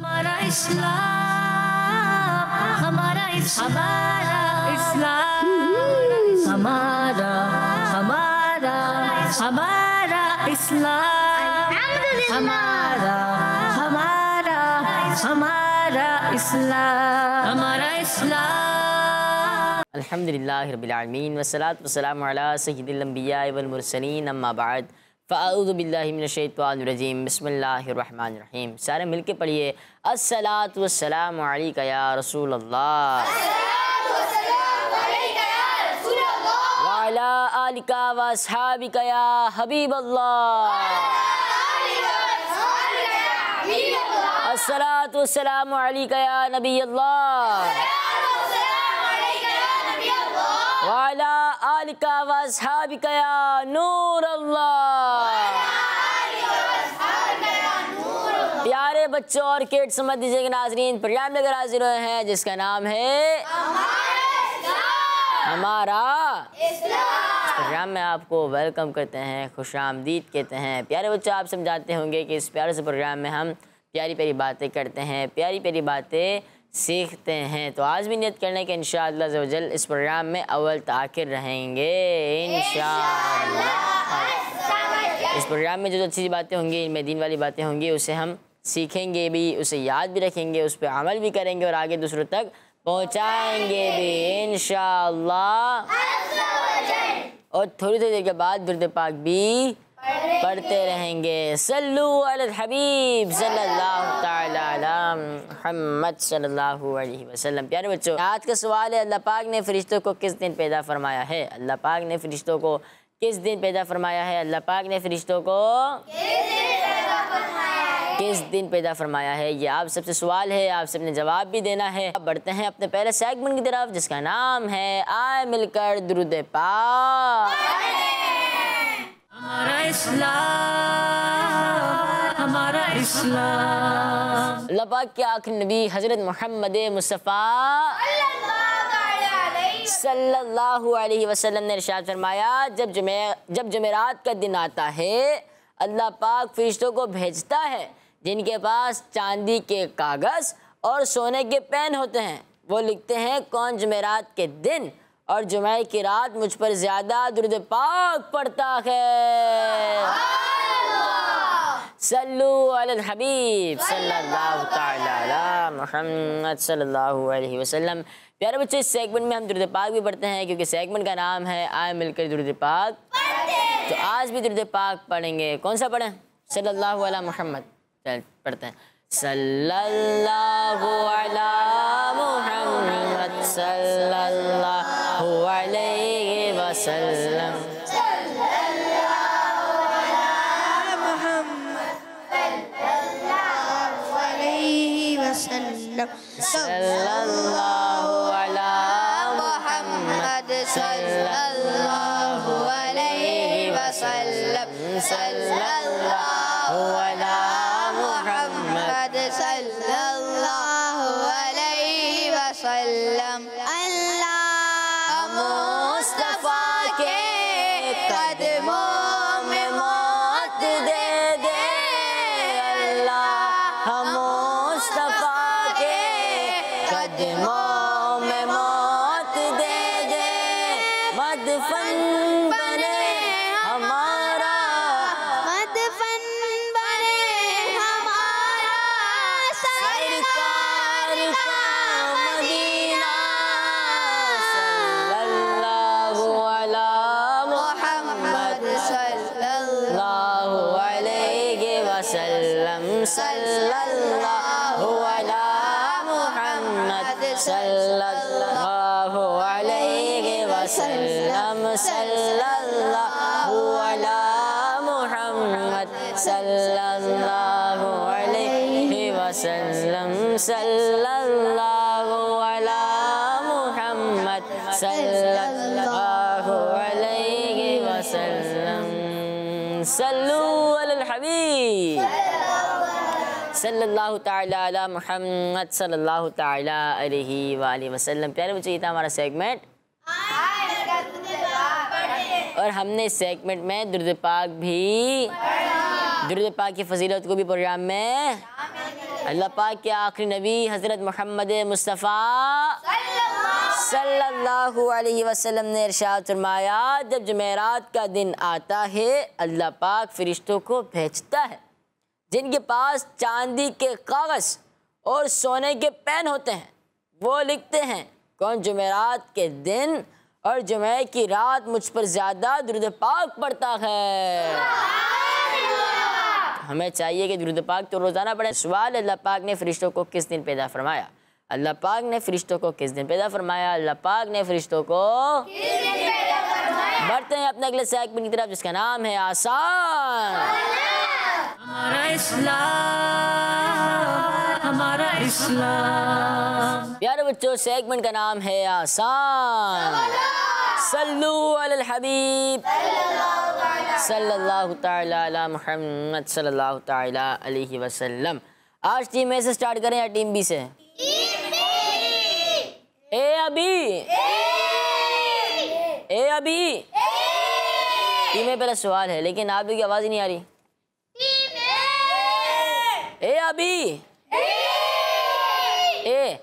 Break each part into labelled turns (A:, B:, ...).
A: हमारा इस्लाम, हमारा इस्लाम, हमारा हमारा हमारा इस्लाम, हमारा हमारा हमारा इस्लाम, हमारा इस्लाम।
B: अल्हम्दुलिल्लाहि रब्बिल आलमीन वस्सलातु वस्सलामु अला सय्यिदिल अंबिया वल मुरसलीन अम्मा बाद फ़अऊज़ु बिल्लाहि मिनश शैतानिर रजीम बिस्मिल्लाहिर रहमानिर रहीम। सारे मिलके पढ़िए अस्सलातु वस्सलामु अलैका या रसूल अल्लाह व अला आलिका व अस्हाबिका या हबीब अल्लाह। अस्सलातु वस्सलामु अलैका या नबी अल्लाह वाला आलिका वस्हाबिका या नूर अल्लाह। प्यारे बच्चों और किड्स समझ दीजिए नाज़रीन, प्रोग्राम लेकर हाजिर हुए हैं जिसका नाम है हमारा इस्लाम। प्रोग्राम में आपको वेलकम करते हैं, खुशामदीद कहते हैं। प्यारे बच्चों, आप सब जानते होंगे कि इस प्यारे से प्रोग्राम में हम प्यारी प्यारी बातें करते हैं, प्यारी प्यारी बातें सीखते हैं। तो आज भी नियत करने के इंशाअल्लाह अज़्ज़वजल इस प्रोग्राम में अव्वल ताखिर रहेंगे इंशाअल्लाह। इस प्रोग्राम में जो अच्छी बातें होंगी, इनमें दीन वाली बातें होंगी, उसे हम सीखेंगे भी, उसे याद भी रखेंगे, उस पर अमल भी करेंगे और आगे दूसरों तक पहुँचाएँगे भी इंशाअल्लाह। और थोड़ी देर के बाद दुरूद पाक भी पढ़ते रहेंगे। सल्लु अलल हबीब सल्लल्लाहु तआला अला मुहम्मद सल्लल्लाहु अलैहि वसल्लम। प्यारे बच्चों, आज का सवाल है, अल्लाह पाक ने फरिश्तों को किस दिन पैदा फरमाया है? अल्लाह पाक ने फरिश्तों को किस दिन पैदा फरमाया है? अल्लाह पाक ने फरिश्तों को किस दिन पैदा फरमाया है? ये आप सबसे सवाल है, आप सबने जवाब भी देना है। अब बढ़ते हैं अपने पहले सेगमेंट की तरफ जिसका नाम है आए मिलकर दुरूद पाक।
A: हमारा इस्लाम, हमारा इस्लाम।
B: अल्लाह पाक के आखिरी नबी हज़रत मोहम्मद मुस्तफ़ा सल्लल्लाहु अलैहि वसल्लम ने इरशाद फरमाया, जब जुमेरात का दिन आता है अल्लाह पाक फरिश्तों को भेजता है जिनके पास चांदी के कागज़ और सोने के पेन होते हैं। वो लिखते हैं कौन जुमेरात के दिन और जुमे की रात मुझ पर ज़्यादा दुरूद पाक पढ़ता है। सल्लु अलल हबीब सल्लल्लाहु तआला अला मुहम्मद सल्लल्लाहु अलैहि वसल्लम। प्यारे बच्चे, इस सेगमेंट में हम दुरूद पाक भी पढ़ते हैं क्योंकि सेगमेंट का नाम है आए मिलकर दुरूद पाक। तो आज भी दुरूद पाक पढ़ेंगे। कौन सा पढ़ें? सल्लल्लाहु अला मुहम्मद। चल पढ़ते हैं। सल्लल्लाहु अला मुहम्मद सल्लल्लाहु अलैहि वसल्लम।
C: सल्लल्लाहु अला मुहम्मद सल्लल्लाहु अलैहि वसल्लम।
B: सल्लल्लाहु अला
C: मुहम्मद सल्लल्लाहु अलैहि वसल्लम। सल्लल्लाहु अला मुहम्मद सल्लल्लाहु अलैहि वसल्लम। अल्लाह मुस्तफा के कदमों में मौत दे दे।
B: अल्लाह मुस्तफा के कदमों में मौत दे दे। मदफन बने हमारा,
C: मदफन बने हमारा
B: सरकार का मदीना। सल्लल्लाहु अला
C: मुहम्मद
B: सल्लल्लाहु अलैहि वसल्लम। सल्लल्लाहु अला मुहम्मद सल्लल्लाहु अलैहि वसल्लम। सल्लल्लाहु अला मुहम्मद सल्लल्लाहु अलैहि वसल्लम। सल्लल्लाहु अला मुहम्मद सल्लल्लाहु अलैहि वसल्लम। सल्लु अलल हबीब सल्लल्लाहु ताला अला मुहम्मद सल्लल्लाहु ताला अलैहि वालैहि वसल्लम। प्यारे बच्चों, ये था हमारा सेगमेंट और हमने इस सेगमेंट में दुरूद पाक भी, दुरूद पाक की फजीलत को भी प्रोग्राम में अल्लाह पाक के आखिरी नबी हज़रत मोहम्मद मुस्तफ़ा सल्लल्लाहु अलैहि वसल्लम ने इरशाद फरमाया, जब जुमेरात का दिन आता है अल्लाह पाक फरिश्तों को भेजता है जिनके पास चांदी के कागज़ और सोने के पेन होते हैं। वो लिखते हैं कौन जुमेरात के दिन और जुमे की रात मुझ पर ज़्यादा दुरूद पाक पढ़ता है। हमें चाहिए कि दुरूद पाक तो रोज़ाना पढ़ें। सवाल, अल्लाह पाक ने फरिश्तों को किस दिन पैदा फरमाया? अल्लाह पाक ने फरिश्तों को किस दिन पैदा फरमाया? अल्लाह पाक ने फरिश्तों को किस दिन पैदा फरमाया? बढ़ते हैं अपने अगले सेगमेंट की तरफ जिसका नाम है आसान।
A: हमारा इस्लाम, हमारा इस्लाम।
B: प्यारे बच्चों, सेगमेंट का नाम है आसान। सल्लू अलल हबीब सल्लल्लाहु तआला अला मुहम्मद सल्लल्लाहु तआला अलैहि वसल्लम। आज टीम ए से स्टार्ट करें या टीम बी से? ए अभी टीम ए पहला सवाल है लेकिन आप की आवाज़ ही नहीं आ रही। ए अभी ए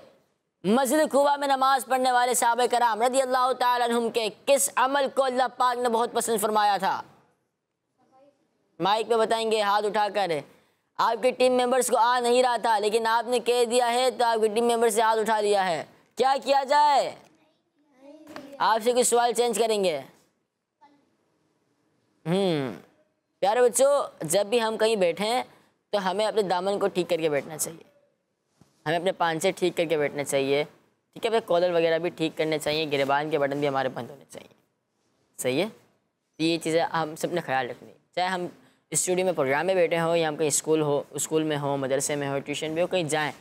B: मस्जिद कुबा में नमाज पढ़ने वाले साहबे कराम रज़ी अल्लाह तआला अन्हुम के किस अमल को अल्लाह पाक ने बहुत पसंद फरमाया था? माइक पे बताएंगे हाथ उठाकर। आपके टीम मेंबर्स को आ नहीं रहा था लेकिन आपने कह दिया है तो आपके टीम मेंबर से हाथ उठा लिया है। क्या किया जाए? आपसे कुछ सवाल चेंज करेंगे। प्यारे बच्चों, जब भी हम कहीं बैठें तो हमें अपने दामन को ठीक करके बैठना चाहिए, हमें अपने पांचे ठीक करके बैठना चाहिए, ठीक है। अपने कॉलर वगैरह भी ठीक करने चाहिए, गिरबान के बटन भी हमारे बंद होने चाहिए। सही है? तो ये चीज़ें हम सब ने ख्याल रखनी, चाहे हम स्टूडियो में प्रोग्राम में बैठे हों या हम कहीं स्कूल में हो, मदरसे में हो, ट्यूशन में हो, कहीं जाएँ,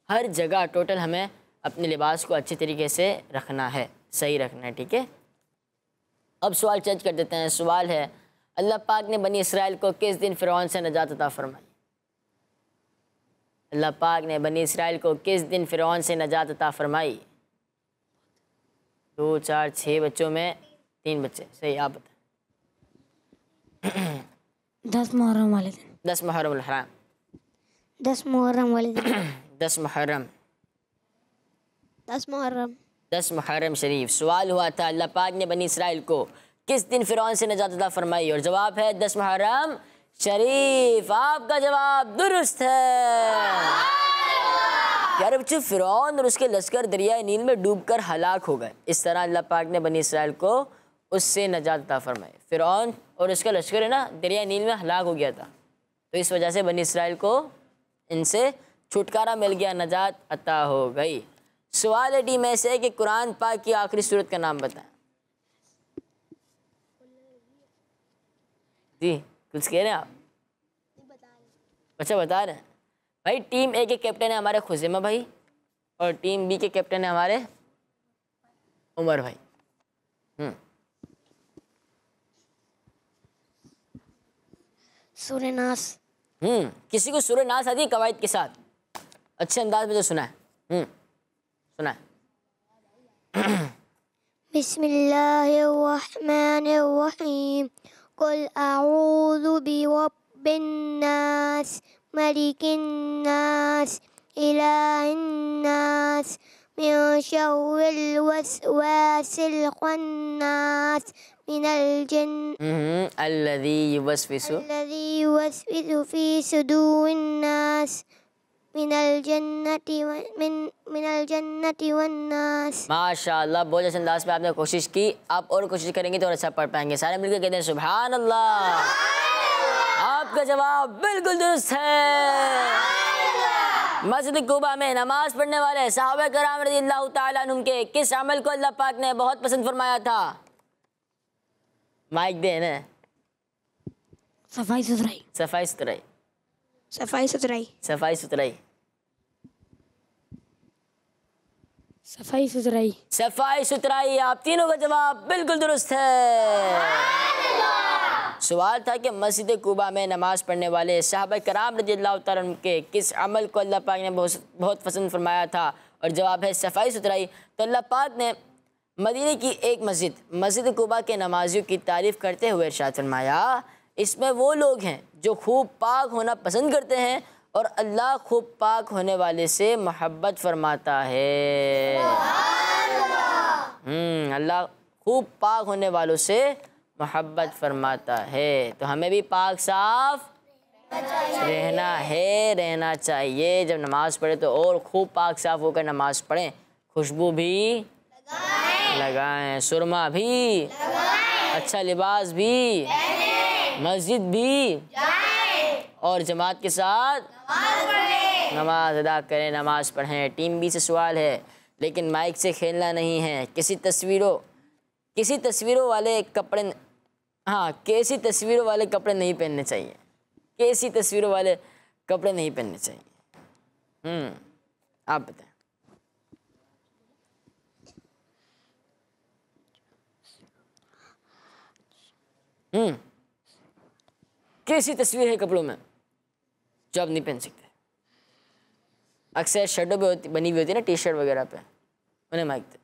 B: हर जगह टोटल हमें अपने लिबास को अच्छे तरीके से रखना है, सही रखना है, ठीक है। अब सवाल चेंज कर देते हैं। सवाल है, अल्लाह पाक ने बनी इसराइल को किस दिन फ़िरौन से नजात अता फरमाई? अल्लाह पाक ने बनी इसराइल को किस दिन फ़िरौन से नजात अता फरमाई? 2, 4, 6 बच्चों में 3 बच्चे सही। आप बताएं।
D: 10 मुहर्रम वाले दिन।
B: 10 मुहर्रम हराम।
D: 10 मुहर्रम वाले दिन।
B: 10 मुहर्रम।
D: 10 मुहर्रम।
B: 10 मुहर्रम शरीफ। सवाल हुआ था अल्लाह पाक ने बनी इसराइल को किस दिन फ़िरौन से नजात अता फरमाई और जवाब है 10 मुहर्रम शरीफ। आपका जवाब दुरुस्त है। यार बच्चों, फ़िरौन और उसके लश्कर दरिया नील में डूबकर हलाक हो गए। इस तरह अल्लाह पाक ने बनी इसराइल को उससे नजात अता फरमाई। फ़िरौन और उसका लश्कर है ना दरिया नील में हलाक हो गया था, तो इस वजह से बनी इसराइल को इनसे छुटकारा मिल गया, नजात अता हो गई। सवाल है टीम ऐसे है कि कुरान पाक की आखिरी सूरत का नाम बताएं। जी कुछ कह रहे हैं आप? अच्छा बता रहे हैं भाई। टीम ए के कैप्टन है हमारे खुज़ैमा भाई और टीम बी के कैप्टन है हमारे उमर भाई।
D: सूरह नास।
B: किसी को सूरह नास आती है कवायद के साथ? अच्छे अंदाज में जो सुना है सुना है।
D: बिस्मिल्लाहिर्रहमानिर्रहीम। कुल अऊज़ु बिरब्बिन नास मलिकिन नास इलाहिन नास मिन शर्रिल वसवासिल खन्नास मिनल जिन्न
B: अल्लज़ी युवस्विसु
D: फी सुदूरिन नास मिनल जन्नति वन नास।
B: माशाअल्लाह, बहुत अच्छे अंदाज में आपने कोशिश की। आप और कोशिश करेंगे तो और अच्छा पढ़ पाएंगे। सारे मिलकर कहते हैं सुभान अल्लाह। आपका जवाब बिल्कुल दुरुस्त है। मस्जिद कुबा में नमाज पढ़ने वाले सहाबा कराम रज़ी अल्लाह तआला अन्हुम के किस अमल को अल्लाह पाक ने बहुत पसंद फरमाया था? माइक दे ना।
D: सफाई सुथराई।
B: सफाई सुथराई।
D: सफाई सुथराई।
B: सफाई सुथराई।
D: सफाई सुथराई।
B: सफाई सुथराई। आप तीनों का जवाब बिल्कुल दुरुस्त है। सवाल था कि मस्जिद कुबा में नमाज पढ़ने वाले सहाबा कराम रज़ी अल्लाह तआला अन्हुम के किस अमल को अल्लाह पाक ने बहुत पसंद फरमाया था और जवाब है सफाई सुथराई। तो अल्लाह पाक ने मदीने की एक मस्जिद कुबा के नमाजियों की तारीफ़ करते हुए इरशाद फरमाया, इसमें वो लोग हैं जो खूब पाक होना पसंद करते हैं और अल्लाह खूब पाक होने वाले से मोहब्बत फरमाता है। अल्लाह खूब पाक होने वालों से मोहब्बत फरमाता है। तो हमें भी पाक साफ रहना चाहिए। जब नमाज़ पढ़े तो और खूब पाक साफ होकर नमाज़ पढ़ें। खुशबू भी लगाएं, सुरमा भी, अच्छा लिबास भी, मस्जिद भी, और जमात के साथ नमाज अदा करें, नमाज पढ़ें। टीम बी से सवाल है, लेकिन माइक से खेलना नहीं है। कैसी तस्वीरों वाले कपड़े, हाँ, कैसी तस्वीरों वाले कपड़े नहीं पहनने चाहिए। कैसी तस्वीरों वाले कपड़े नहीं पहनने चाहिए। आप बताएं। कैसी तस्वीर है कपड़ों में जो आप नहीं पहन सकते? अक्सर शर्टों पे बनी हुई होती है ना, टी शर्ट वगैरह पे, उन्हें माइक दे।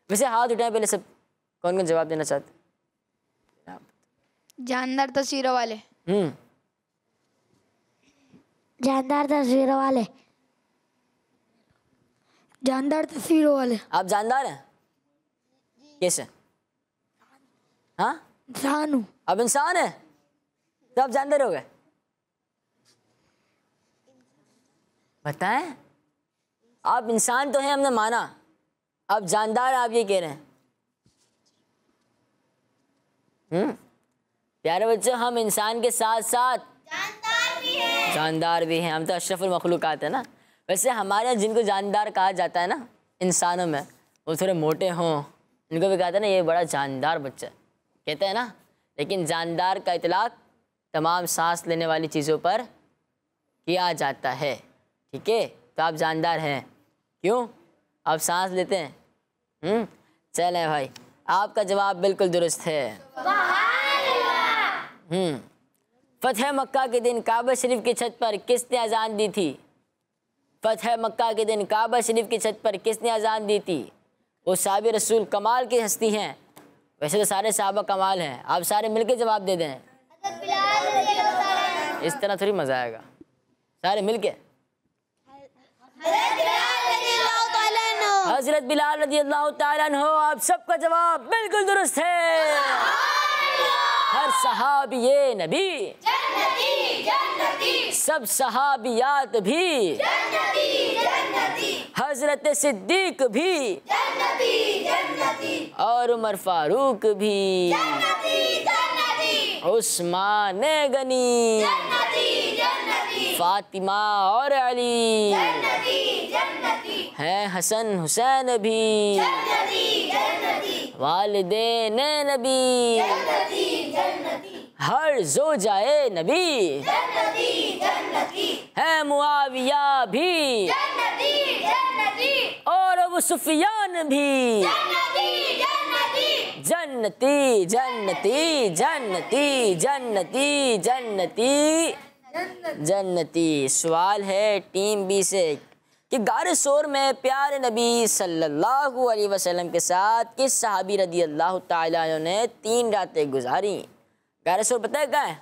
B: वैसे हाथ उठाएं पहले सब, कौन कौन जवाब देना चाहते?
C: जानदार तस्वीरों वाले।
D: जानदार तस्वीरों वाले। जानदार तस्वीरों वाले।
B: आप जानदार हैं? कैसे? हाँ,
D: इंसान हूँ।
B: अब इंसान है तो आप जानदार हो गए। बताएं, आप इंसान तो हैं, हमने माना, अब जानदार आप ये कह रहे हैं। प्यारे बच्चों, हम इंसान के साथ साथ जानदार भी हैं। हम तो अशरफुल मखलूकात है ना। वैसे हमारे यहाँ जिनको जानदार कहा जाता है ना इंसानों में, वो थोड़े मोटे हों, इनको भी कहते हैं ना ये बड़ा जानदार बच्चा कहते हैं ना। लेकिन जानदार का इतलाक तमाम सांस लेने वाली चीज़ों पर किया जाता है। ठीक है, तो आप जानदार हैं। क्यों? आप सांस लेते हैं। चलें भाई, आपका जवाब बिल्कुल दुरुस्त है। फतह मक्का के दिन काबा शरीफ की छत पर किसने अजान दी थी? फतह मक्का के दिन काबा शरीफ की छत पर किसने अजान दी थी? वो साहबे रसूल कमाल की हस्ती हैं। वैसे तो सारे साहबा कमाल हैं, आप सारे मिलके जवाब दे दें। इस तरह थोड़ी मजा आएगा, सारे मिलके। हजरत बिलाल रज़ी अल्लाह तआला अन्हु, आप सबका जवाब बिल्कुल दुरुस्त है। हर सहाबिये नबी सब सहाबियात भी, हजरत सिद्दीक भी और उमर फारूक भी, उस्मान गनी, फातिमा और अली हैं, हसन हुसैन भी, वालिदैन नबी, हर ज़ौजाए नबी है, मुआविया भी और अबू सुफियान भी जन्नती जन्नती जन्नती जन्नती जन्नती जन्नती। सवाल है टीम बी से कि गारे सोर में प्यारे नबी सल्लल्लाहु अलैहि वसल्लम के साथ किस सहाबी रदी अल्लाह ताला अन्हु ने 3 रातें गुजारी? गारे सोर पता है कहाँ है?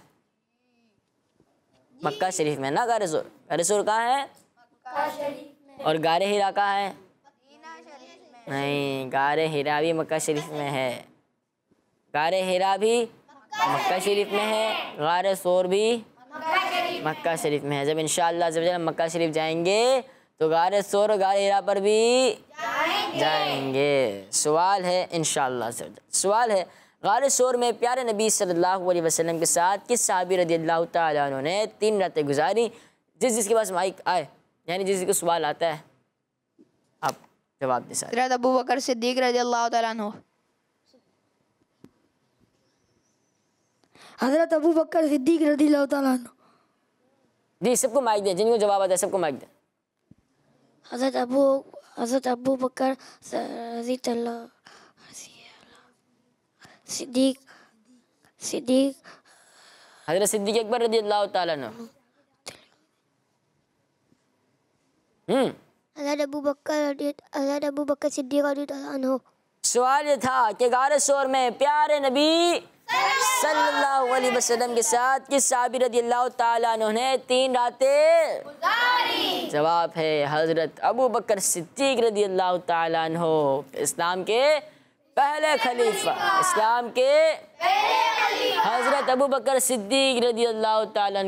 B: मक्का शरीफ में ना। गारे सोर कहाँ है? और गारे हिरा कहाँ है? नहीं, गारे हिरा भी मक्का शरीफ में है। गारे हिरा भी मक्का शरीफ में है, गारे सोर भी मक्का शरीफ में है। जब इंशाअल्लाह जब हम मक्का शरीफ जाएंगे तो गारे सोर और गारे हिरा पर भी जाएंगे। सवाल है इंशाअल्लाह से, सवाल है गारे सोर में प्यारे नबी सल्लल्लाहु अलैहि वसल्लम के साथ किस सहाबी रज़ियल्लाहु ताला अन्हु ने 3 रातें गुजारी? जिसके पास माइक आए, यानी जिसको सवाल आता है, आप जवाब दे सकते।
C: हज़रत अबू बकर सिद्दीक रज़ियल्लाहु ताला अन्हु।
D: हज़रत अबू बकर सिद्दीक रज़ियल्लाहु ताला अन्हु।
B: जी, सबको माइक दें, जिनको जवाब आता है सबको माइक दें।
D: हज़रत अबू बकर सिद्दीक
B: हज़रत सिद्दीक अकबर रज़ियल्लाहु ताला अन्हु।
D: हज़रत अबू बकर सिद्दीक रज़ियल्लाहु अन्हु।
B: सवाल ये था कि गारे सोर में प्यारे नबी सल्लल्लाहु अलैहि वसल्लम के साथ किस सहाबी रदियल्लाहु ताला अन्हु ने 3 रातें गुजारी? जवाब है हजरत अबू बकर सिद्दीक रदियल्लाहु ताला अन्हु, इस्लाम के पहले खलीफा, इस्लाम के हजरत अबू बकर सिद्दीक रदियल्लाहु ताला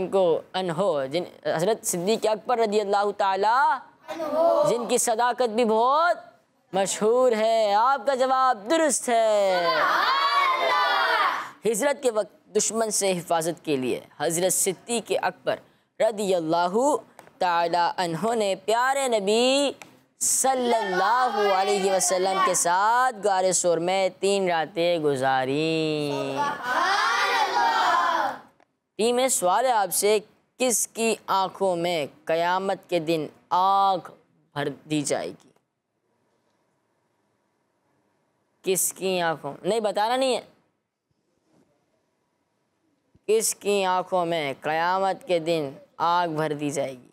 B: अन्हु, जिन हजरत सिद्दीक अकबर रदियल्लाहु ताला जिनकी सदाकत भी बहुत मशहूर है। आपका जवाब दुरुस्त है। हिजरत के वक्त दुश्मन से हिफाजत के लिए हजरत सिद्दीक अकबर रदियल्लाहु ताला अन्हु ने प्यारे नबी सल्लल्लाहु अलैहि वसल्लम के साथ गारे सोर में 3 रातें गुजारी। टीम में सवाल है आपसे, किसकी आंखों में कयामत के दिन आग भर दी जाएगी? किसकी आंखों, नहीं बताना नहीं है, किसकी आंखों में कयामत के दिन आग भर दी जाएगी?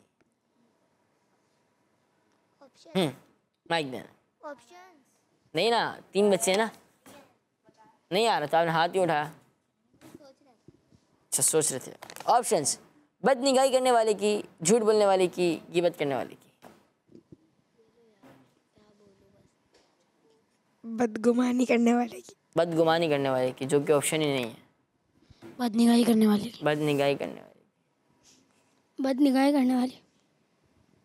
B: माइक देना। नहीं ना, 3 बच्चे हैं ना, नहीं आ रहा था, आपने हाथ ही उठाया। अच्छा सोच रहे थे। ऑप्शंस: बदनिगाही करने वाले की, झूठ बोलने वाले की, गिबत करने वाले की।
D: बदगुमानी करने वाले की।
B: बदगुमानी करने वाले की, जो कि ऑप्शन ही नहीं है।
D: बदनिगाही करने वाले की।
B: बदनिगाही करने वाले,
D: बदनिगाही करने वाली।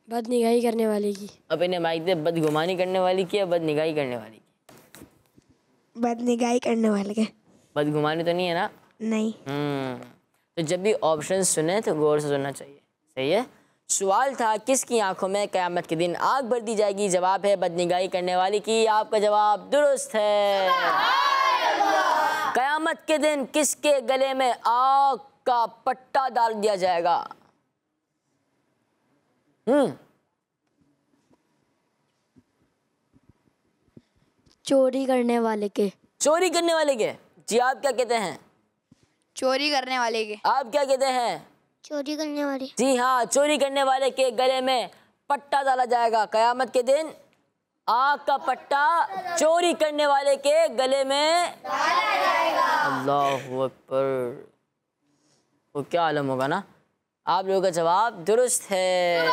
D: बदनिगाही करने वाले की।
B: अब इन्हें माइक दे, बदगुमानी करने वाली की या बदनिगाही करने वाली की?
D: बदनिगाही करने वाले के।
B: बदगुमानी तो नहीं है ना?
D: नहीं।
B: तो जब भी ऑप्शन सुने तो गौर से सुनना चाहिए। सही है। सवाल था किसकी आंखों में क़यामत के दिन आग भर दी जाएगी? जवाब है बदनिगाही करने वाली की। आपका जवाब दुरुस्त है। क़यामत के दिन किसके गले में आग का पट्टा डाल दिया जाएगा?
D: चोरी करने वाले के।
B: चोरी करने वाले के। जी आप क्या कहते हैं?
C: चोरी करने वाले के।
B: आप क्या कहते हैं?
D: चोरी करने वाले।
B: जी हाँ, चोरी करने वाले के गले में पट्टा डाला जाएगा। क़यामत के दिन आग का पट्टा चोरी करने वाले के गले में डाला जाएगा। अल्लाहु अकबर। वो क्या आलम होगा ना। आप लोगों का जवाब दुरुस्त है।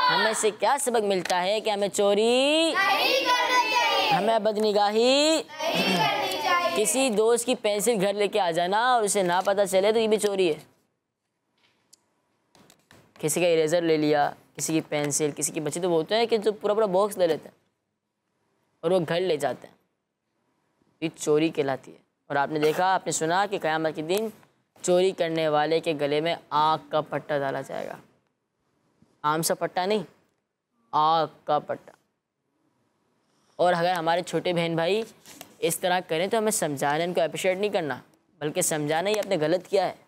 B: हमें से क्या सबक मिलता है कि हमें चोरी नहीं करनी चाहिए, हमें बदनिगाही नहीं करनी चाहिए। किसी दोस्त की पेंसिल घर लेके आ जाना और उसे ना पता चले तो ये भी चोरी है। किसी का इरेजर ले लिया, किसी की पेंसिल, किसी की बच्चे तो होते हैं कि जो पूरा पूरा बॉक्स ले लेते हैं और वो घर ले जाते हैं, ये चोरी कहलाती है। और आपने देखा, आपने सुना कि क़यामत के दिन चोरी करने वाले के गले में आग का पट्टा डाला जाएगा। आम सा पट्टा नहीं, आग का पट्टा। और अगर हमारे छोटे बहन भाई इस तरह करें तो हमें समझाना, इनको अप्रिशिएट नहीं करना, बल्कि समझाना ही आपने गलत किया है,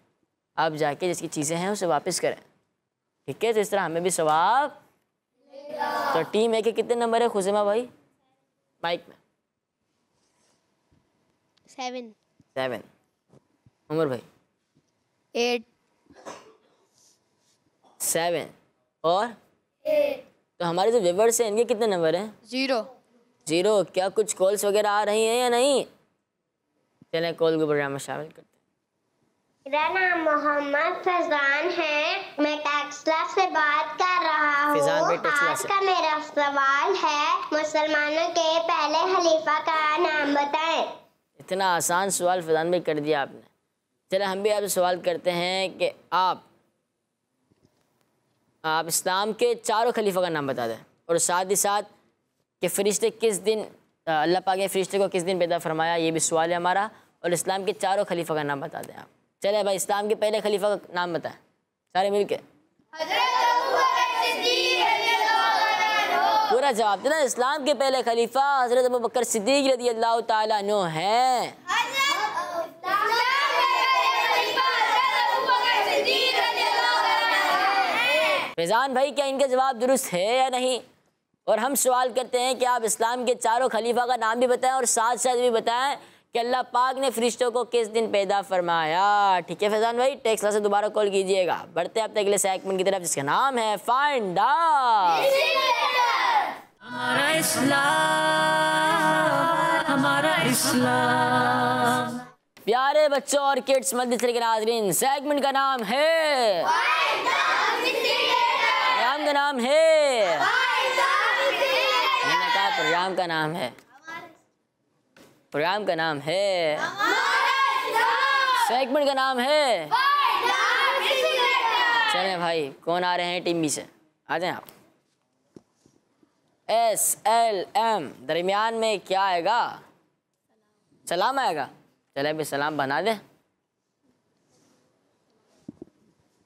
B: आप जाके जिसकी चीज़ें हैं उसे वापस करें। ठीक है, तो इस तरह हमें भी सवाब। तो टीम ए के कितने नंबर है खुज़ैमा भाई? माइक में। 7। उमर भाई?
C: 8।
B: 7 और 8। तो हमारे जो व्यूअर्स हैं इनके कितने नंबर हैं? 0। क्या कुछ कॉल्स वगैरह आ रही हैं या नहीं? चलें कॉल को प्रोग्राम में शामिल करते हैं।
E: मेरा नाम मोहम्मद फैजान है, मैं टेक्सला से बात कर रहा हूँ। आज का मेरा सवाल है, मुसलमानों के पहले खलीफा का नाम बताएं।
B: इतना आसान सवाल फैजान भाई कर दिया आपने। चले हम भी आपसे सवाल करते हैं कि आप इस्लाम के 4 खलीफा का नाम बता दें, और साथ ही साथ कि फ़रिश्ते किस दिन, अल्लाह पाक ने फ़रिश्ते को किस दिन पैदा फरमाया, ये भी सवाल है हमारा। और इस्लाम के 4 खलीफा का नाम बता दें आप। चले भाई, इस्लाम के पहले खलीफा का नाम बताएं सारे मिल के। पूरा जवाब देना। इस्लाम के पहले खलीफा हज़रत अबू बकर सिद्दीक रज़ियल्लाहु ताला अन्हु हैं। फैजान भाई, क्या इनका जवाब दुरुस्त है या नहीं? और हम सवाल करते हैं कि आप इस्लाम के 4 खलीफा का नाम भी बताएं और साथ साथ भी बताएं कि अल्लाह पाक ने फरिश्तों को किस दिन पैदा फरमाया। ठीक है फैजान भाई, टेक्सला से दोबारा कॉल कीजिएगा। बढ़ते हैं अब तक अगले सेगमेंट की तरफ, जिसका नाम है फाइंड आउट।
A: हमारा इस्लाम, हमारा इस्लाम।
B: प्यारे बच्चों और किड्स मदरसे के नाज़रीन, सेगमेंट का नाम है, प्रोग्राम का नाम है, मैंने कहा प्रोग्राम का नाम है, प्रोग्राम का नाम है, सेगमेंट का नाम है। चलें भाई, कौन आ रहे हैं टीम बी से? आ जाएं आप। SLM दरमियान में क्या आएगा? सलाम आएगा। चले भाई सलाम बना दे।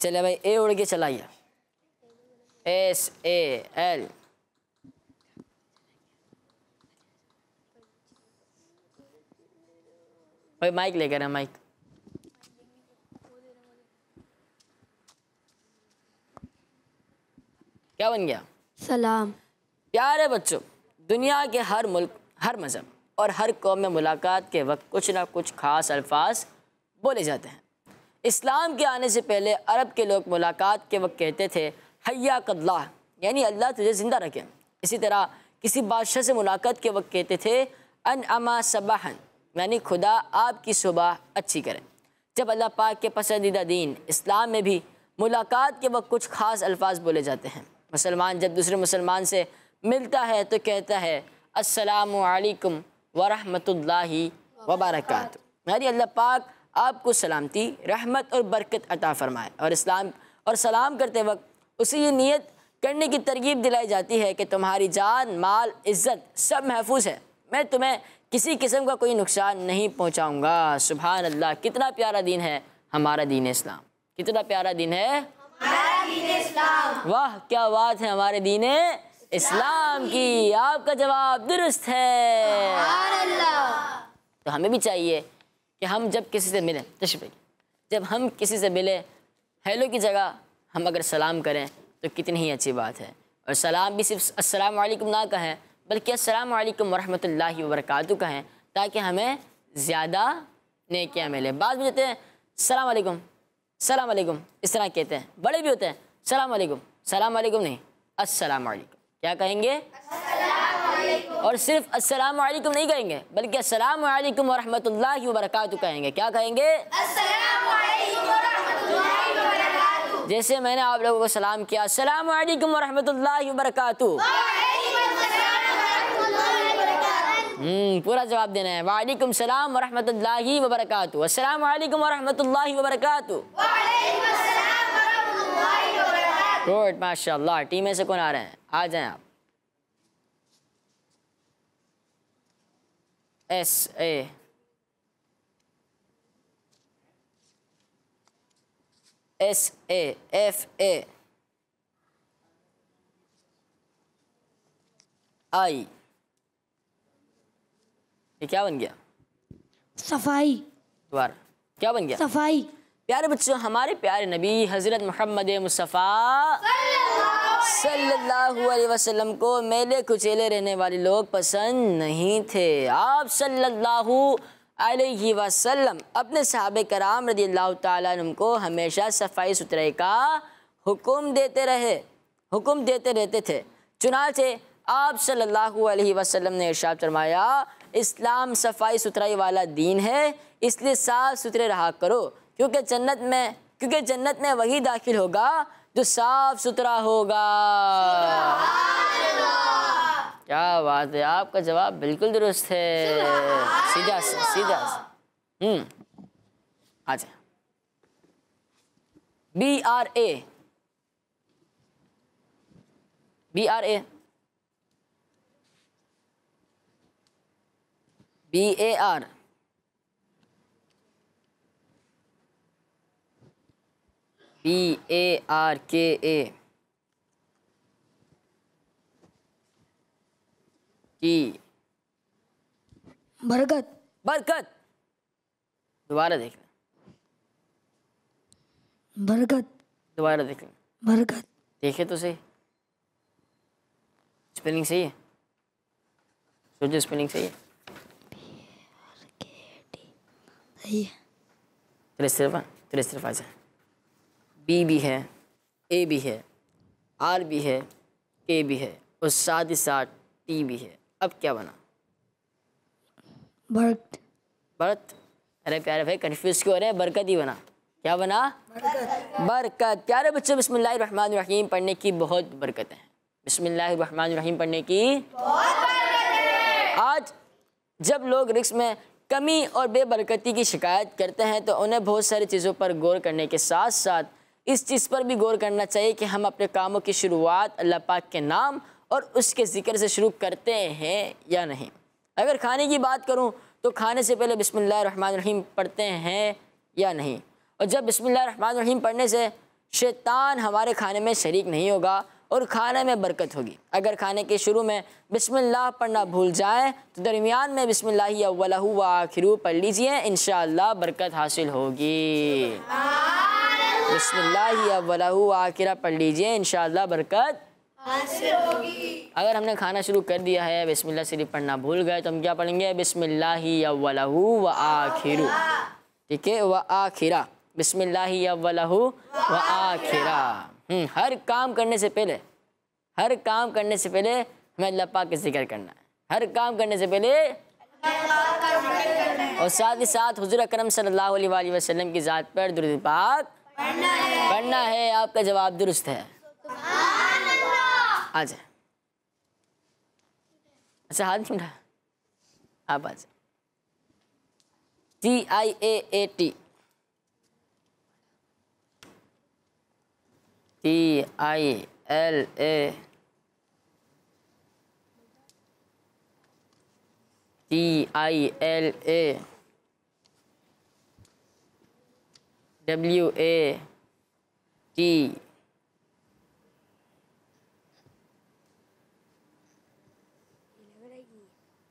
B: चले भाई ए उड़ के चलाइए। SAL भाई माइक लेकर है, माइक। क्या बन गया?
D: सलाम।
B: प्यारे बच्चों, दुनिया के हर मुल्क, हर मज़हब और हर कौम में मुलाकात के वक्त कुछ ना कुछ ख़ास अल्फाज बोले जाते हैं। इस्लाम के आने से पहले अरब के लोग मुलाकात के वक्त कहते थे हय्या कल्लाह, यानी अल्लाह तुझे ज़िंदा रखे। इसी तरह किसी बादशाह से मुलाकात के वक्त कहते थे अन अमा सबाहन, यानी खुदा आपकी सुबह अच्छी करे। जब अल्लाह पाक के पसंदीदा दीन इस्लाम में भी मुलाकात के वक्त कुछ ख़ास अल्फाज बोले जाते हैं। मुसलमान जब दूसरे मुसलमान से मिलता है तो कहता है अस्सलामु अलैकुम वरहमतुल्लाहि वबरकातुहू, यानी अल्लाह पाक आपको सलामती, रहमत और बरकत अता फ़रमाए। और सलाम करते वक्त उसे ये नियत करने की तरगीब दिलाई जाती है कि तुम्हारी जान, माल, इज़्ज़त सब महफूज है, मैं तुम्हें किसी किस्म का कोई नुकसान नहीं पहुँचाऊँगा। सुभान अल्लाह, कितना प्यारा दीन है हमारा दीन इस्लाम, कितना प्यारा दीन है हमारा दीन इस्लाम। वाह क्या बात है हमारे दीन इस्लाम की। आपका जवाब दुरुस्त है। तो हमें भी चाहिए कि हम जब किसी से मिलें, तशरीफ़, जब हम किसी से मिलें, हेलो की जगह हम अगर सलाम करें तो कितनी ही अच्छी बात है। और सलाम भी सिर्फ अस्सलाम वालेकुम ना कहें, बल्कि अस्सलाम वालेकुम वरहमतुल्लाहि वबरकातुहू कहें, ताकि हमें ज़्यादा नेकियां मिले। बाद में कहते हैं सलाम वालेकुम, सलाम वालेकुम, इस तरह कहते हैं। बड़े भी होते हैं सलाम वालेकुम, सलाम वालेकुम नहीं, अस्सलाम वालेकुम। क्या कहेंगे? और सिर्फ अस्सलाम वालेकुम नहीं कहेंगे, बल्कि अस्सलाम वालेकुम वरहमतुल्लाहि वबरकातुहू कहेंगे। क्या कहेंगे? अस्सलाम वालेकुम वरहमतुल्लाहि वबरकातुहू। जैसे मैंने आप लोगों को सलाम किया अस्सलाम वालेकुम वरहमतुल्लाहि वबरकातुहू, पूरा जवाब देना है। वालेकुम सलाम वरहमतुल्लाहि वबरकातुहू, अस्सलाम वालेकुम वरहमतुल्लाहि वबरकातुहू। गुड, माशाल्लाह। टीम में से कौन आ रहे हैं? आ जाएं आप। SAFA I, ये क्या बन गया?
D: सफाई।
B: दोबारा, क्या बन गया?
D: सफाई।
B: प्यारे बच्चों, हमारे प्यारे नबी हज़रत मोहम्मद मुस्तफ़ा सल्लल्लाहु अलैहि वसल्लम को मेले कुचेले रहने वाले लोग पसंद नहीं थे। आप सल्लल्लाहु अलैहि वसल्लम अपने सहाबे कराम रज़ियल्लाहु ताला अन्हुम को हमेशा सफाई सुथराई का हुक्म देते रहते थे। चुनांचे आप सल्लल्लाहु अलैहि वसल्लम ने इरशाद फरमाया, इस्लाम सफाई सुथराई वाला दीन है, इसलिए साफ़ सुथरे रहा करो, क्योंकि जन्नत में वही दाखिल होगा जो साफ सुथरा होगा। क्या बात है, आपका जवाब बिल्कुल दुरुस्त है। सीधा अच्छा, BRA BAR BARKA की बरकत। दोबारा देख लें, दोबारा देख लें,
D: बरकत।
B: देखे तो सही, स्पेलिंग सही है, सोचो स्पेलिंग सही है। तेरे सिर्फ आ जाए। B भी है, A भी है, R भी है, K भी है और साथ ही साथ T भी है। अब क्या बना?
D: बरत।
B: अरे प्यारे भाई कंफ्यूज क्यों हो रहे हैं? बरकत ही बना। क्या बना? बरकत। प्यारे बच्चों बिस्मिल्लाहिर्रहमानिर्रहीम पढ़ने की बहुत बरकत है। बिस्मिल्लाहिर्रहमानिर्रहीम पढ़ने की बहुत बरकत है। आज जब लोग रिज़्क़ में कमी और बेबरकती की शिकायत करते हैं तो उन्हें बहुत सारी चीज़ों पर गौर करने के साथ साथ इस चीज़ पर भी गौर करना चाहिए कि हम अपने कामों की शुरुआत अल्लाह पाक के नाम और उसके ज़िक्र से शुरू करते हैं या नहीं। अगर खाने की बात करूं तो खाने से पहले बिस्मिल्लाहिर्रहमानिर्रहीम पढ़ते हैं या नहीं। और जब बिस्मिल्लाहिर्रहमानिर्रहीम पढ़ने से शैतान हमारे खाने में शरीक नहीं होगा और खाने में बरकत होगी। अगर खाने के शुरू में बिस्मिल्लाह पढ़ना भूल जाएं तो दरमियान में बिस्मिल्लाहि अव्वलहु व आखिरहु पढ़ लीजिए, इंशाअल्लाह बरकत हासिल होगी। बिस्मिल्लाहि अव्वलहु व आखिरहु पढ़ लीजिए, इंशाअल्लाह बरकत हासिल होगी। अगर हमने खाना शुरू कर दिया है, बिस्मिल्लाह शरीफ पढ़ना भूल गए तो हम क्या पढ़ेंगे? बिस्मिल्लाहि अव्वलहु व आखिरहु। ठीक है, व आखिरा। बिस्मिल्लाहि अव्वलहु व आखिरा। हर काम करने से पहले हमें अल्लाह पाक का जिक्र करना है। हर काम करने से पहले और साथ ही साथ हुज़ूर अकरम सल्लल्लाहु अलैहि वसल्लम की ज़ात पर दुरूद पाक पढ़ना है। आपका जवाब दुरुस्त है। आ जाए। अच्छा हाथ नहीं उठा, आप आ जाए। TIAAT WAT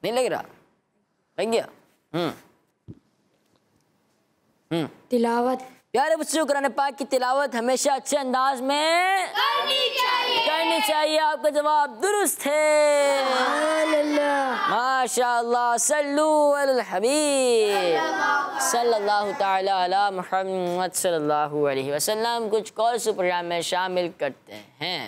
B: नहीं लग रहा? लग गया?
D: तिलावत।
B: प्यारे बच्चों, कुरान पाक की तिलावत हमेशा अच्छे अंदाज में करनी चाहिए। आपका जवाब दुरुस्त है। माशाअल्लाह। सल्लू अलल हबीब सल्लल्लाहु ताला अला मुहम्मद सल्लल्लाहु अलैहि वसल्लम। कुछ कॉल्स प्रोग्राम में शामिल करते हैं।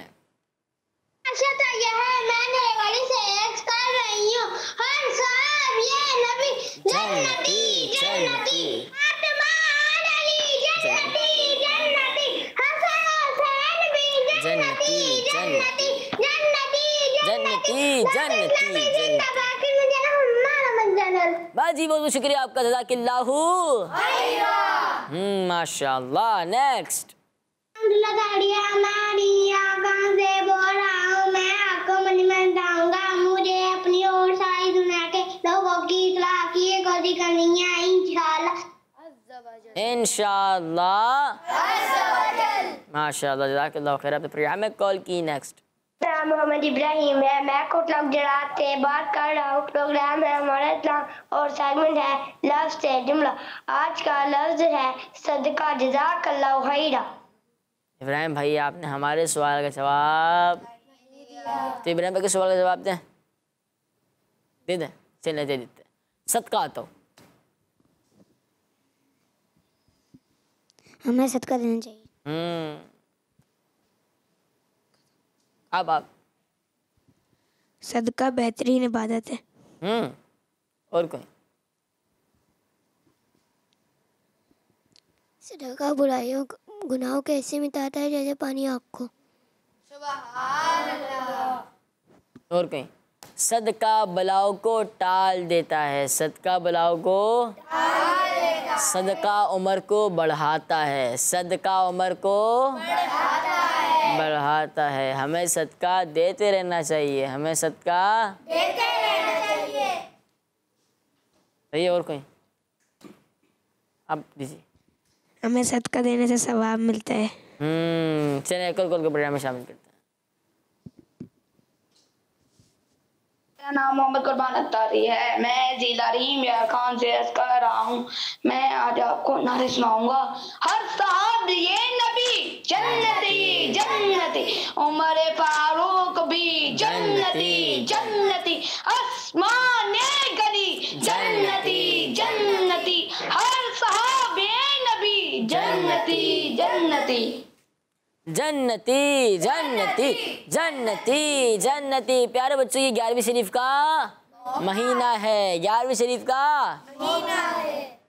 E: अच्छा तो यह है, मैं नेवाड़ी से एक्स कर रही हूँ। हर साहब ये नबी जन्नती जन्नती आत्मान अली जन्नती जन्नती हसन हुसैन भी जन्नती जन्नती जन्नती जन्नती जन्नती बाकी मुझे ना हमारा मंजनल।
B: बाजी बहुत शुक्रिया आपका, जज़ाकिल्लाहु माशाअल्लाह। नेक्स्ट।
E: अल्हम्दुलिल्लाह दाड़िया मारिया कहाँ से बोल रहा हूँ मैं, आपको मनी में बताऊंगा। मुझे अपनी और सारी दुनिया के लोगों की इस्लाह की कोशिश करनी है इंशाअल्लाह।
B: माशाअल्लाह, जज़ाकल्लाहु खैर। आपने प्रोग्राम में कॉल की। नेक्स्ट।
E: नाम मोहम्मद इब्राहिम है, मैं कोटला गुजरात से बात कर रहा हूँ। प्रोग्राम है हमारा इस्लाम और सेगमेंट है लफ्ज़ से जुमला। आज का लफ्ज़ है सदका। जज़ाकल्लाहु खैरा।
B: इब्राहिम भाई, आपने हमारे सवाल का जवाब तो इब्राहिम भाई के सवाल का जवाब दें, दे दें। चलिए दे देते। सदका आता हो,
F: हमें सदका देना चाहिए।
B: अब आप।
D: सदका बेहतरीन इबादत है।
B: और कोई?
F: सदका बुराइयों गुनाहों को ऐसे मिटाता है जैसे पानी आग को।
B: और कहीं? सदका बलाओं को टाल देता है। सदका बलाओं को सदका उम्र को बढ़ाता है। सदका उम्र को बढ़ाता है। हमें सदका देते रहना चाहिए। हमें सदका देते रहना चाहिए। सही। और कोई? आप दीजिए।
D: हमें सदका देने से सवाब मिलता है।
B: चलिए कल के प्रोग्राम में शामिल करते हैं।
G: मेरा नाम मोहम्मद कुर्बान अत्तारी है, मैं जिला रहीम यार खान से अर्ज कर रहा हूँ। मैं आज आपको नारे सुनाऊंगा। हर साहब ये नबी जन्नती जन्नती, उमर फारूक भी जन्नती जन्नती, आसमाने गली जन्नती जन्नती, हर साहब ये नबी जन्नती जन्नती
B: जन्नती जन्नती जन्नती जन्नती। प्यारे बच्चों, ये 11वीं शरीफ का महीना है। 11वीं शरीफ का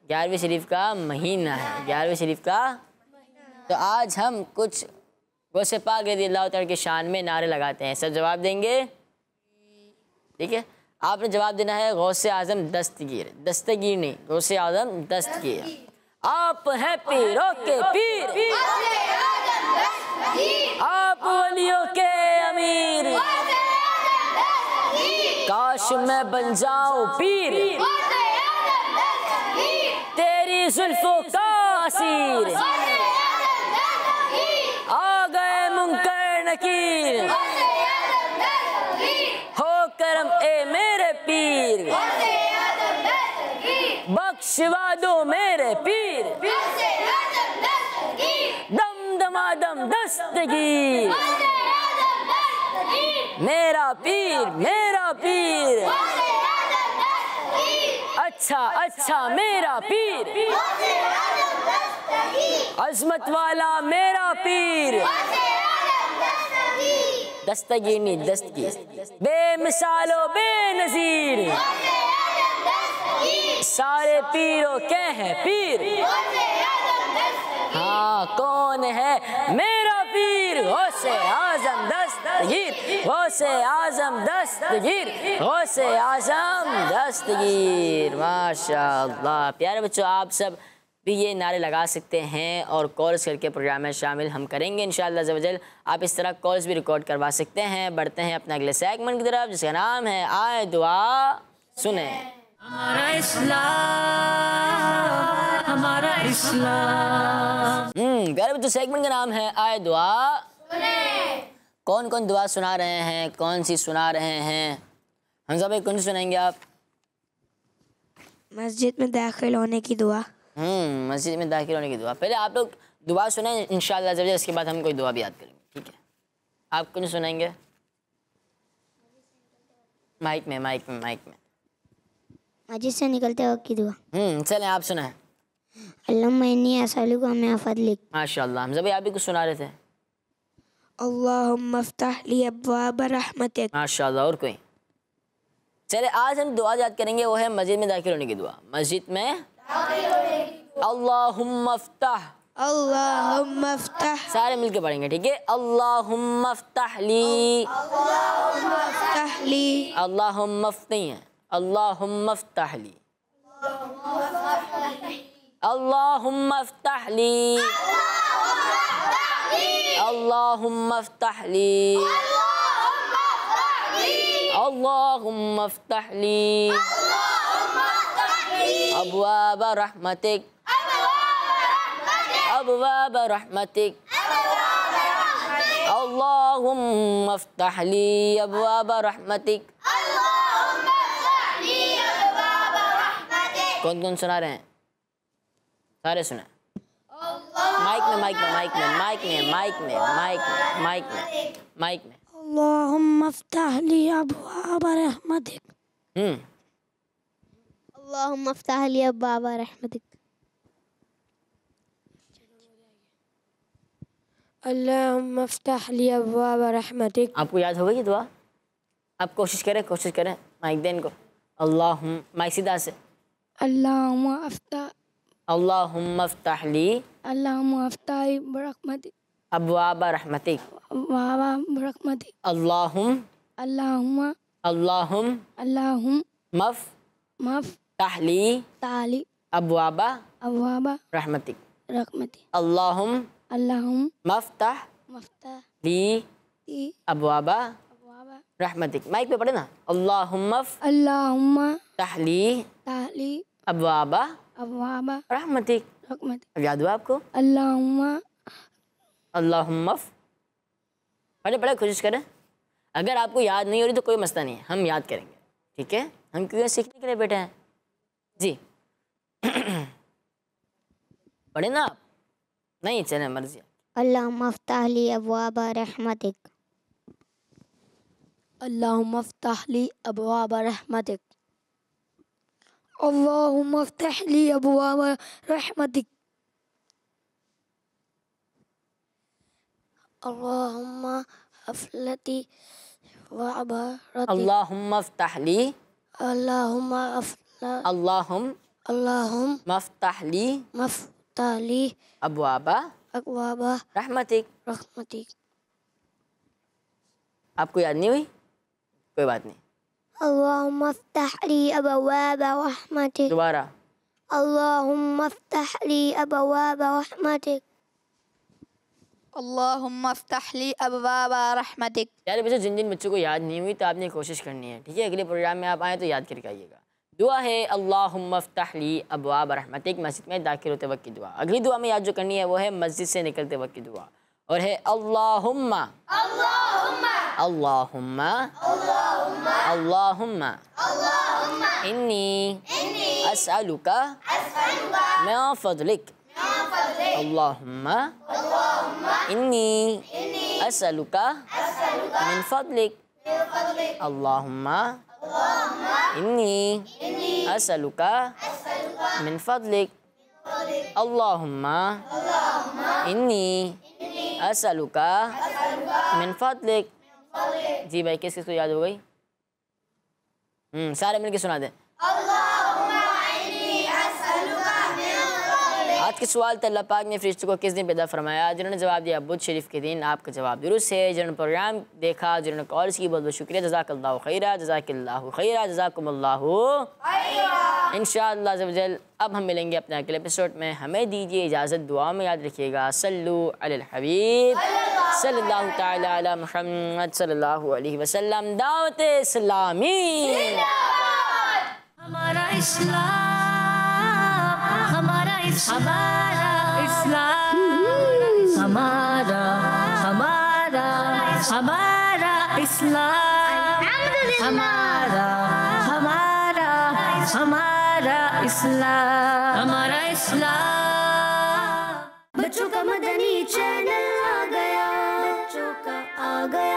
B: 11वीं शरीफ का महीना है, 11वीं शरीफ का। तो आज हम कुछ गौसे पाक रज़ियल्लाहु तआला की शान में नारे लगाते हैं। सब जवाब देंगे, ठीक है। आपने जवाब देना है गौसे आज़म दस्तगीर, दस्तगीर नहीं, गौसे आज़म दस्तगीर। आप हैं पीरों के पीर, आप वलियों के अमीर, काश मैं बन जाऊं पीर, तेरी जुल्फों का असीर, आ गए मुनकर नकीर, हो करम ए मेरे पीर, बख्शवा दो मेरे पीर, दम दमादम दस्तगीर, मेरा पीर मेरा पीर, अच्छा अच्छा मेरा पीर, अजमत वाला मेरा पीर, दस्तगीर नहीं दस्तगीर, बेमिसालो बेनज़ीर, सारे पीरों के हैं पीर। हाँ कौन है मेरा पीर, गौसे आज़म दस्तगीर, गौसे आज़म दस्तगीर, गौसे आज़म दस्तगीर। माशाअल्लाह। प्यारे बच्चों, आप सब भी ये नारे लगा सकते हैं और कॉल्स करके प्रोग्राम में शामिल हम करेंगे इंशाअल्लाह अज़्ज़ा वजल। आप इस तरह कॉल्स भी रिकॉर्ड करवा सकते हैं। बढ़ते हैं अपने अगले सेगमेंट की तरफ, जिसका नाम है आए दुआ सुने।
A: हमारा इस्लाम, हमारा इस्लाम।
B: प्यारे बच्चों, सेगमेंट का नाम है आए दुआ सुने। कौन कौन दुआ सुना रहे हैं, कौन सी सुना रहे हैं? हमजा भाई कौन सी सुनाएंगे आप?
D: मस्जिद में दाखिल होने की दुआ।
B: मस्जिद में दाखिल होने की दुआ। पहले आप लोग दुआ सुनाएं इंशाअल्लाह जब, इसके बाद हम कोई दुआ भी याद करेंगे, ठीक है? आप कौन सुनाएंगे? माइक में माइक में माइक में।
F: मस्जिद से निकलते वक्त की दुआ।
B: चलें आप सुनाएं।
F: अल्लाहुम्मा इन्नी असअलुका मिन फज़लिक।
B: माशाअल्लाह। हमजा भाई आप भी कुछ सुना रहे थे।
D: अल्लाहुम्मा अफ्तह ली अब्वाब रहमतिक।
B: माशाअल्लाह। और कोई? चले आज हम दुआ याद करेंगे, वो है मस्जिद में दाखिल होने की दुआ। मस्जिद में अल्लाहुम्मा अफ्तह,
D: अल्लाहुम्मा अफ्तह,
B: सारे मिलके पढ़ेंगे, ठीक है? अल्लाहुम्मा अफ्तह ली,
D: अफ्तह ली,
B: अल्लाहुम्मा नहीं है, अल्लाहुम्मा अफ्तह ली, अल्लाहुम्मा अफ्तह ली, अल्लाहुम्मा अफ्तह ली, अल्लाहुम्मा अफ्तह ली अब्वाब रहमतिक, अब्वाब रहमतिक, अल्लाहुम्मा अफ्तह ली अब्वाब रहमतिक। कौन कौन सुना रहे हैं? सारे सुना। माइक में माइक में माइक में माइक में माइक में माइक में माइक में माइक में।
D: अल्लाहुम्मा अफ्तह ली अब्वाब रहमतिक,
F: अल्लाहुम्मा अफ्तह ली अब्वाब रहमतिक।
D: अल्लाहुम्मा अफ्तह ली अब्वाब रहमतिक।
B: आपको याद होगा ये दुआ? आप कोशिश करें माइक दें इनको। अल्लाहुम्मा, माइक सीधा से।
D: अल्लाहुम्मा अफ्तह,
B: अल्लाहुम्मा अफ्तह ली,
D: अल्लाहुम्मा अफ्तह ली रहमतिक,
B: अब्वाब रहमतिक,
D: अब्वाब रहमतिक।
B: अल्लाहुम्मा,
D: अल्लाहुम्मा,
B: अल्लाहुम्मा
D: अल्लाहुम्मा
B: मफ्तह ली
D: ताली
B: अब्वाब
D: अब्वाब
B: रहमतिक,
D: रहमतिक।
B: अल्लाहुम्मा
D: अल्लाहुम्मा
B: मफ्तह
D: मफ्तह
B: ली
D: ली
B: अब्वाब
D: अब्वाब
B: रहमतिक। माइक पे पढ़े ना। अल्लाहुम्मा
D: अल्लाहुम्मा
B: मफ्तह ली
D: ताली
B: अब्वाब
D: अब्वाब
B: रहमतिक।
D: रहमतिक।
B: अब याद हुआ आपको?
D: अल्लाहुम्मा,
B: अल्लाहुम्मा पढ़े कोशिश करें। अगर आपको याद नहीं हो रही तो कोई मसला नहीं है, हम याद करेंगे, ठीक है? हम क्यों सीखने के लिए बैठे हैं जी। पढ़े ना आप? नहीं, चले मर्जी।
F: अल्लाहुम्मा अफ्तह ली अब्वाब रहमतिक,
D: अल्लाहुम्मा अफ्तह ली अब्वाब रहमतिक, अल्लाहुम्मा अफ्तह ली अब्वाब रहमतिक, अल्लाहुम्मा अफ्लती वअबरती,
B: अल्लाहुम्मा अफ्तह ली,
D: अल्लाहुम्मा अफ्ला,
B: अल्लाहुम्मा
D: अल्लाहुम
B: मफ्तह ली
D: मफ्तह ली
B: अब्वाबा
D: अब्वाबा
B: रहमतिक।
D: रहमतिक।
B: आपको याद नहीं हुई? कोई बात नहीं।
F: अल्लाहुम्मा फ़्तह ली अबवाब रहमतिक।
B: दोबारा।
F: अल्लाहुम्मा फ़्तह ली अबवाब रहमतिक।
C: अल्लाहुम्मा फ़्तह ली अबवाब रहमतिक।
B: यार बच्चों, जिन जिन बच्चों को याद नहीं हुई तो आपने कोशिश करनी है, ठीक है? अगले प्रोग्राम में आप आए तो याद करके आइएगा। दुआ है अल्लाहुम्मा फ़्तह ली अबवाब रहमतिक, मस्जिद में दाखिल होते वक्त की दुआ। अगली दुआ में याद जो करनी है वो है मस्जिद से निकलते वक्त की दुआ, और है अल्लाहुम्मा अल्लाहुम्मा अल्लाहुम्मा इन्नी अस्अलुका मिन फ़ज़लिक। अल्लाहुम्मा इन्नी अस्अलुका मिन फ़ज़लिक। अल्लाहुम्मा इन्नी अस्अलुका मिन फ़ज़लिक। अल्लाहुम्मा इन्नी अस्अलुका मिन फ़ज़लिक। जी भाई, किस किस को याद हो गई? सारे मिलके सुना दें। आज के सवाल अल्लाह पाक ने फरिश्तों को किस दिन पैदा फरमाया? जिन्होंने जवाब दिया बुध शरीफ के दिन, आपका जवाब दुरुस्त है। जिन्होंने प्रोग्राम देखा, जिन्होंने कॉल्स की, बहुत बहुत शुक्रिया। जज़ाकल्लाहु खैरा, जज़ाकल्लाहु खैरा, जज़ाकुमुल्लाहु खैरा। इंशाअल्लाह अज़्ज़वजल अब हम मिलेंगे अपने अगले एपिसोड में। हमें दीजिए इजाज़त, दुआ में याद रखिएगा। सल्लु अलल हबीब सल्लल्लाहु तआला अला मुहम्मद सल्लल्लाहु अलैहि वसल्लम। दावत इस्लामी।
A: हमारा इस्लाम, हमारा इस्लाम, हमारा हमारा हमारा इस्लाम, हमारा हमारा हमारा इस्लाम, हमारा इस्लाम। बच्चों का मदनी चैनल आ गया, बच्चों का आ गया